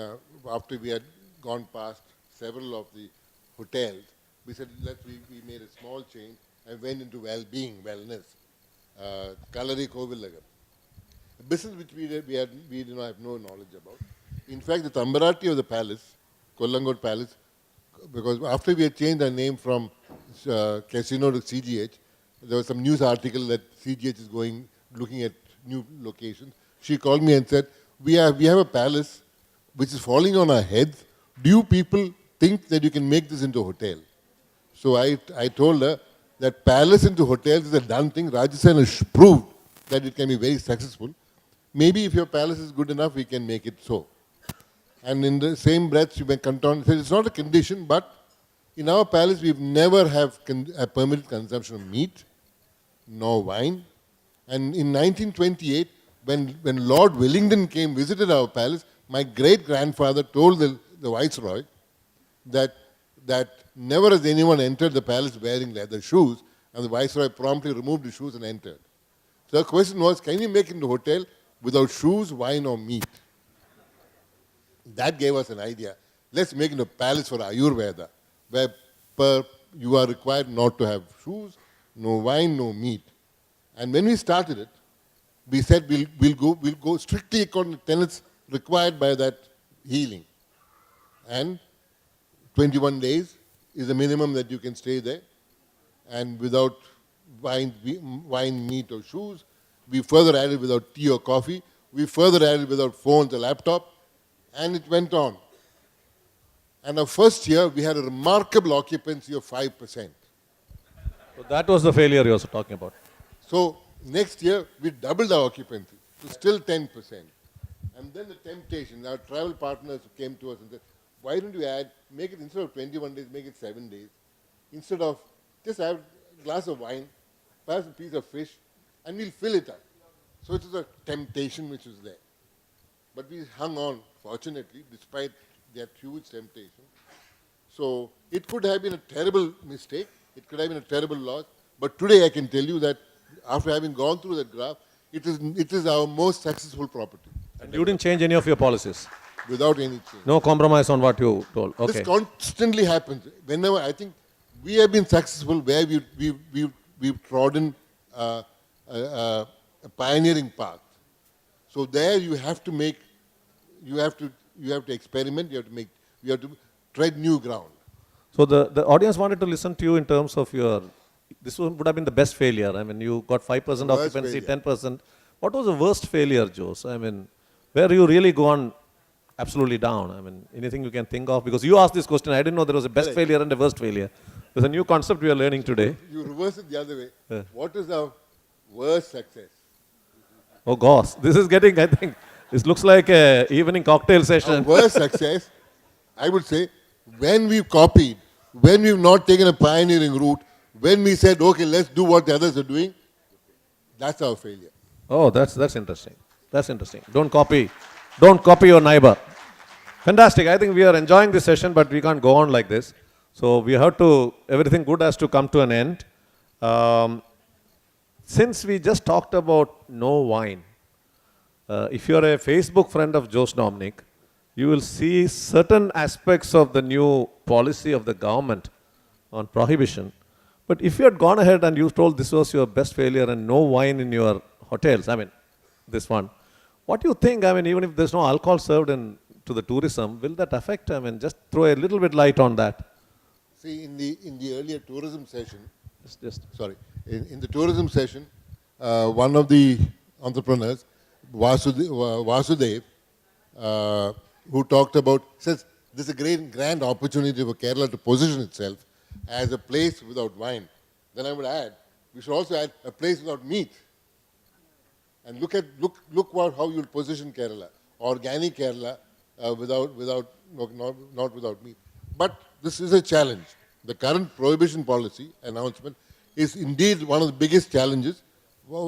after we had gone past several of the hotels, we said, we made a small change and went into well-being, wellness, Kalari Kovillagar. A business which we did not have no knowledge about. In fact, the Tambarati of the palace, Kollangot Palace, because after we had changed our name from casino to CGH, there was some news article that CGH is looking at new locations. She called me and said, we have a palace which is falling on our heads. Do you people think that you can make this into a hotel? So I told her that palace into hotels is a done thing. Rajasthan has proved that it can be very successful. Maybe if your palace is good enough, we can make it so. And in the same breath, she went on and said, it's not a condition, but in our palace, we've never have a permitted consumption of meat, nor wine. And in 1928, when Lord Wellington visited our palace, my great-grandfather told the viceroy that never has anyone entered the palace wearing leather shoes, and the viceroy promptly removed the shoes and entered. So the question was, can you make it into a hotel without shoes, wine, or meat? That gave us an idea. Let's make it a palace for Ayurveda, where you are required not to have shoes, no wine, no meat. And when we started it, we said we'll go strictly according to tenets required by that healing. And 21 days is the minimum that you can stay there. And without wine, meat, or shoes. We further added without tea or coffee. We further added without phones or laptop. And it went on. And our first year, we had a remarkable occupancy of 5%. So that was the failure you were talking about. So next year, we doubled our occupancy to still 10%. And then the temptation, our travel partners came to us and said, why don't you make it instead of 21 days, make it 7 days. Instead of just have a glass of wine, perhaps a piece of fish, and we'll fill it up. So it was a temptation which was there. But we hung on, fortunately, despite that huge temptation. So it could have been a terrible mistake. It could have been a terrible loss. But today I can tell you that after having gone through that graph, it is our most successful property. And you didn't change any of your policies? Without any change. No compromise on what you told? Okay. This constantly happens. Whenever, I think we have been successful where we've trodden a pioneering path. So there you have to experiment, you have to tread new ground. So the audience wanted to listen to you in terms of this would have been the best failure. I mean, you got 5% occupancy, failure. 10%. What was the worst failure, Jose? I mean, where you really gone absolutely down? I mean, anything you can think of? Because you asked this question, I didn't know there was a best failure and a worst failure. There's a new concept we are learning today. You reverse it the other way. What is our worst success? Oh gosh, this is getting, I think, this looks like a evening cocktail Our session. worst success, I would say, when we've copied, when we've not taken a pioneering route, when we said, okay, let's do what the others are doing, that's our failure. Oh, that's interesting. That's interesting. Don't copy your neighbor. Fantastic. I think we are enjoying this session, but we can't go on like this. So we have to, everything good has to come to an end. Since we just talked about no wine, if you're a Facebook friend of Jose Dominic, you will see certain aspects of the new policy of the government on prohibition. But if you had gone ahead and you told this was your best failure and no wine in your hotels, I mean, this one, what do you think? I mean, even if there's no alcohol served to the tourism, will that affect? I mean, just throw a little bit light on that. See, in the earlier tourism session, In the tourism session, one of the entrepreneurs, Vasudev, who talked about, says, this is a grand opportunity for Kerala to position itself as a place without wine. Then I would add, we should also add a place without meat. And look how you'll position Kerala, organic Kerala, not without meat. But this is a challenge. The current prohibition policy announcement is indeed one of the biggest challenges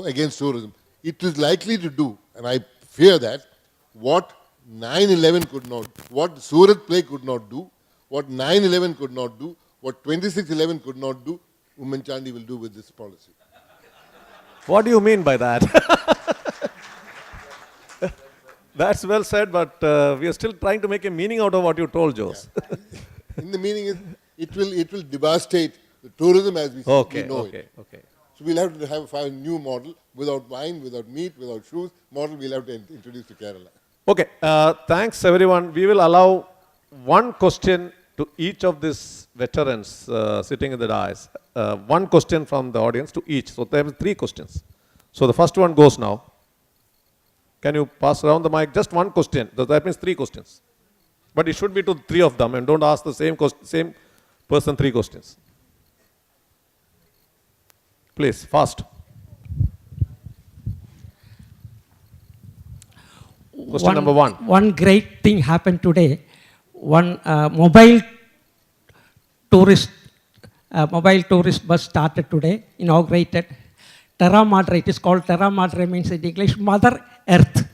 against tourism. It is likely to do, and I fear that, what 9/11 could not, what Surat Play could not do, what 9/11 could not do, what 26/11 could not do, Oommen Chandy will do with this policy. What do you mean by that? That's well said, but we are still trying to make a meaning out of what you told, Jose. In the meaning is, it will devastate the tourism as we know it. Okay. So we'll have to have a new model without wine, without meat, without shoes. Model we'll have to introduce to Kerala. Okay, thanks everyone. We will allow one question to each of these veterans sitting in the dais. One question from the audience to each. So there are 3 questions. So the first one goes now. Can you pass around the mic? Just one question. That means 3 questions. But it should be to 3 of them, and don't ask the same person 3 questions. Please, fast. Question number 1. One great thing happened today. One mobile tourist bus started today, inaugurated. Terra Madre, it is called Terra Madre, means in English, Mother Earth.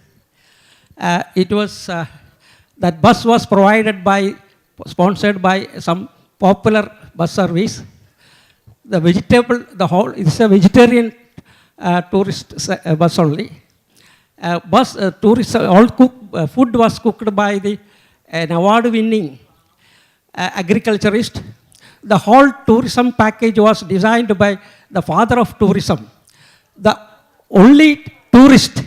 That bus was sponsored by some popular bus service. It's a vegetarian tourist bus only. Tourists, food was cooked by an award-winning agriculturist. The whole tourism package was designed by the father of tourism. The only tourist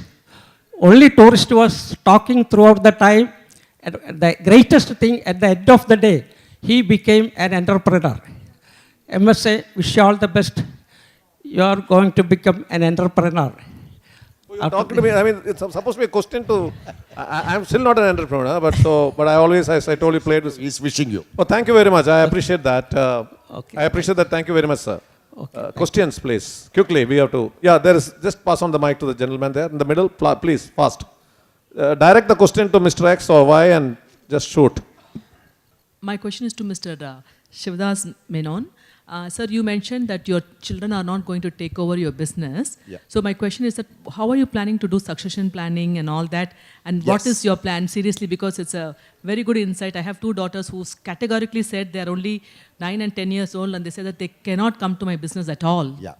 was talking throughout the time. And the greatest thing, at the end of the day, he became an entrepreneur. MSA, wish you all the best. You are going to become an entrepreneur. You're talking to me, I mean, it's supposed to be a question to, I'm still not an entrepreneur, but I always, as I told you, played with. He's wishing you. Oh, thank you very much. I appreciate that. Okay. I appreciate that. Thank you very much, sir. Okay, Questions, please. Quickly, we have to. Yeah, there is. Just pass on the mic to the gentleman there in the middle. Please, fast. Direct the question to Mr. X or Y and just shoot. My question is to Mr. Shivdas Menon. Sir, you mentioned that your children are not going to take over your business. Yeah. So my question is that how are you planning to do succession planning and all that? And what Yes. is your plan? Seriously, because it's a very good insight. I have 2 daughters who categorically said they're only 9 and 10 years old, and they said that they cannot come to my business at all. Yeah.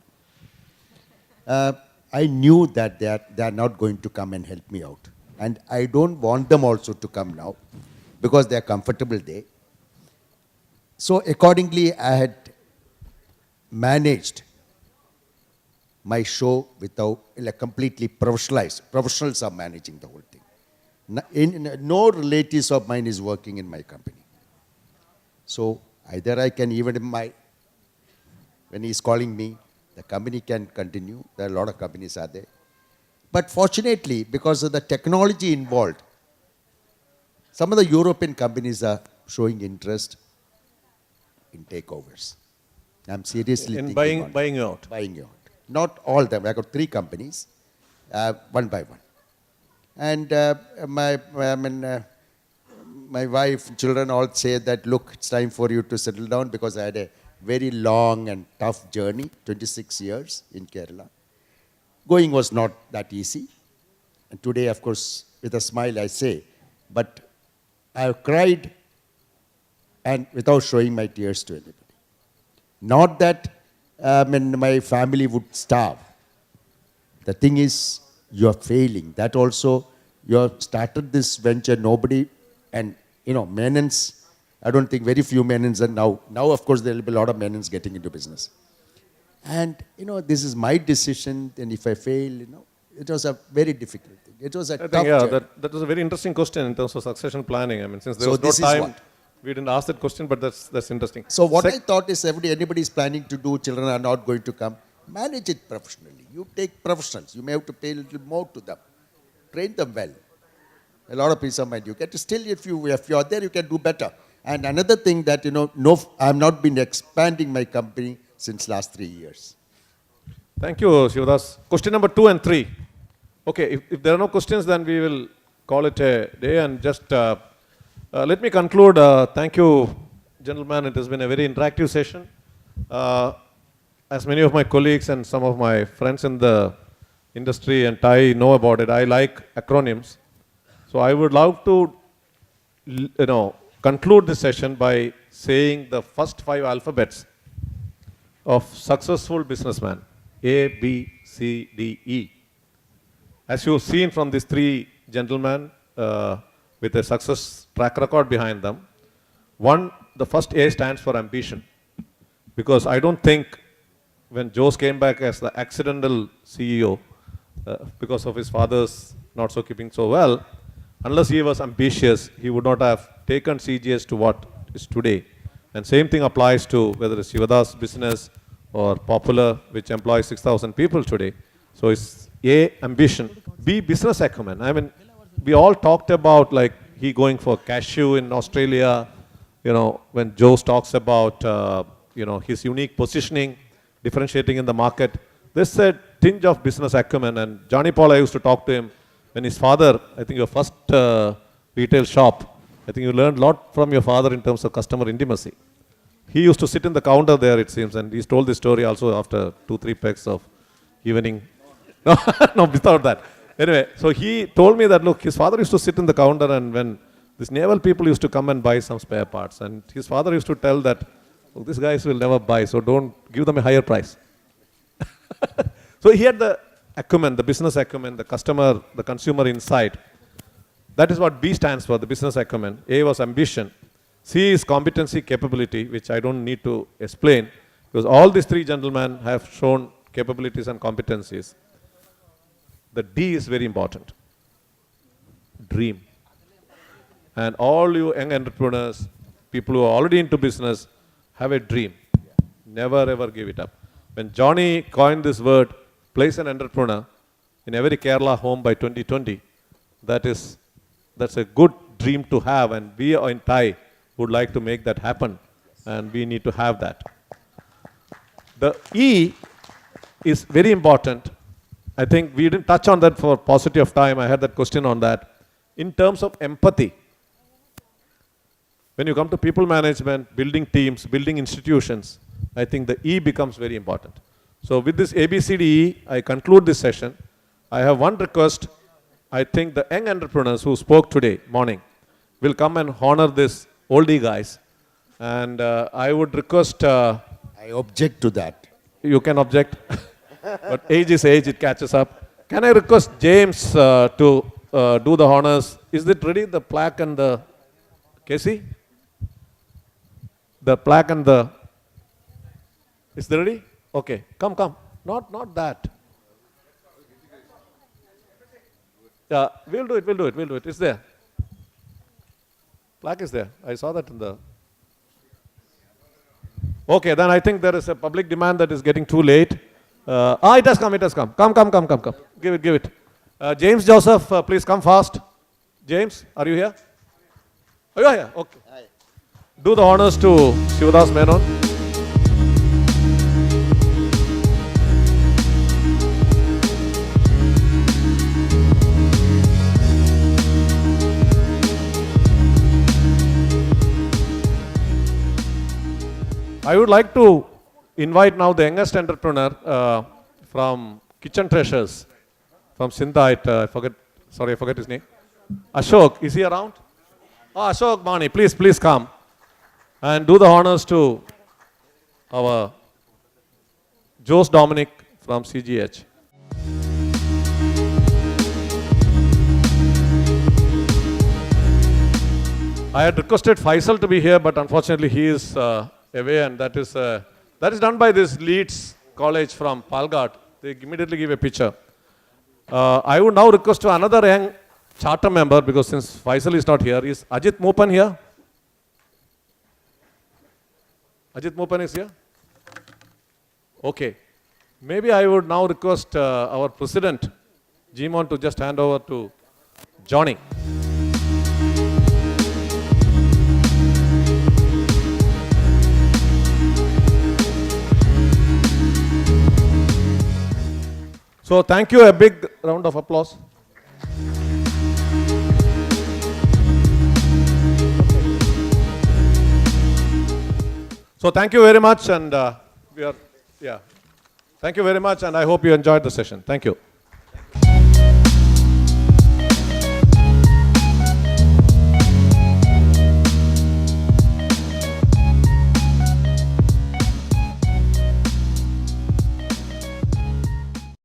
I knew that they are not going to come and help me out. And I don't want them also to come now because they are comfortable there. So accordingly, I had managed my show without, like, completely professionalized. Professionals are managing the whole thing. No relatives of mine is working in my company. So either I can, even when he's calling me, the company can continue. There are a lot of companies are there. But fortunately, because of the technology involved, some of the European companies are showing interest in takeovers. I'm seriously In thinking on buying you out. buying you out. Not all of them. I got 3 companies, one by one. And my wife, children all say that, look, it's time for you to settle down, because I had a very long and tough journey, 26 years in Kerala. Going was not that easy. And today, of course, with a smile I say, but I have cried and without showing my tears to anybody. Not that my family would starve. The thing is, you are failing. That also, you have started this venture, nobody, and Menons, I don't think very few Menons are now. Now, of course, there will be a lot of Menons getting into business. And, this is my decision, and if I fail, it was a very difficult thing. It was a tough journey. That was a very interesting question in terms of succession planning. I mean, since there So was no this is time, what? we didn't ask that question, but that's interesting. So what I thought is, anybody is planning to do, children are not going to come, manage it professionally. You take professionals. You may have to pay a little more to them. Train them well. A lot of peace of mind. You get to still, if you are there, you can do better. And another thing that, I have not been expanding my company since last 3 years. Thank you, Shivdas. Question number 2 and 3. Okay, if there are no questions, then we will call it a day and just let me conclude. Thank you, gentlemen. It has been a very interactive session. As many of my colleagues and some of my friends in the industry and I know about it, I like acronyms. So I would love to, conclude this session by saying the first 5 alphabets of successful businessman: A, B, C, D, E. As you've seen from these 3 gentlemen with a success track record behind them, the first A stands for ambition. Because I don't think when Jose came back as the accidental CEO, because of his father's not so keeping so well, unless he was ambitious, he would not have taken CGS to what is today. And same thing applies to whether it's Shivadas business or Popular, which employs 6,000 people today. So it's A, ambition. B, business acumen. I mean, we all talked about like he going for cashew in Australia, when Jose talks about, his unique positioning, differentiating in the market. There's a tinge of business acumen. And Johnny Paul, I used to talk to him when his father, I think your first retail shop, I think you learned a lot from your father in terms of customer intimacy. He used to sit in the counter there, it seems, and he's told this story also after 2-3 pecks of evening. No, without that. Anyway, so he told me that, look, his father used to sit in the counter, and when these naval people used to come and buy some spare parts, and his father used to tell that, look, these guys will never buy, so don't give them a higher price. So he had the acumen, the business acumen, the customer, the consumer insight. That is what B stands for, the business acumen. A was ambition. C is competency, capability, which I don't need to explain, because all these 3 gentlemen have shown capabilities and competencies. The D is very important. Dream. And all you young entrepreneurs, people who are already into business, have a dream. Never ever give it up. When Johnny coined this word, place an entrepreneur in every Kerala home by 2020, that's a good dream to have, and we in TIE would like to make that happen, and we need to have that. The E is very important. I think we didn't touch on that for paucity of time. I had that question on that. In terms of empathy, when you come to people management, building teams, building institutions, I think the E becomes very important. So with this ABCDE, I conclude this session. I have one request. I think the young entrepreneurs who spoke today morning will come and honor this oldie guys. And I would request... I object to that. You can object. But age is age, it catches up. Can I request James to do the honors? Is it ready, the plaque and the... Casey? The plaque and the... Is it ready? Okay, come. Not that. Yeah, we'll do it. It's there. Plaque is there. I saw that in the... Okay, then I think there is a public demand that is getting too late. It has come. Come. Give it. James Joseph, please come fast. James, are you here? Oh, you are here. Okay. Hi. Do the honors to Shivadas Menon. I would like to invite now the youngest entrepreneur from Kitchen Treasures, from Sindhite. I forget his name. Ashok, is he around? Oh, Ashok Mani, please come and do the honors to our Jose Dominic from CGH. I had requested Faisal to be here, but unfortunately he is away, and that is done by this Leeds College from Palghat. They immediately give a picture. I would now request to another young charter member, because since Faisal is not here, is Ajit Moopan here? Ajit Moopan is here? Okay. Maybe I would now request our president, Jimon, to just hand over to Johnny. So thank you, a big round of applause. So thank you very much, and thank you very much, and I hope you enjoyed the session. Thank you.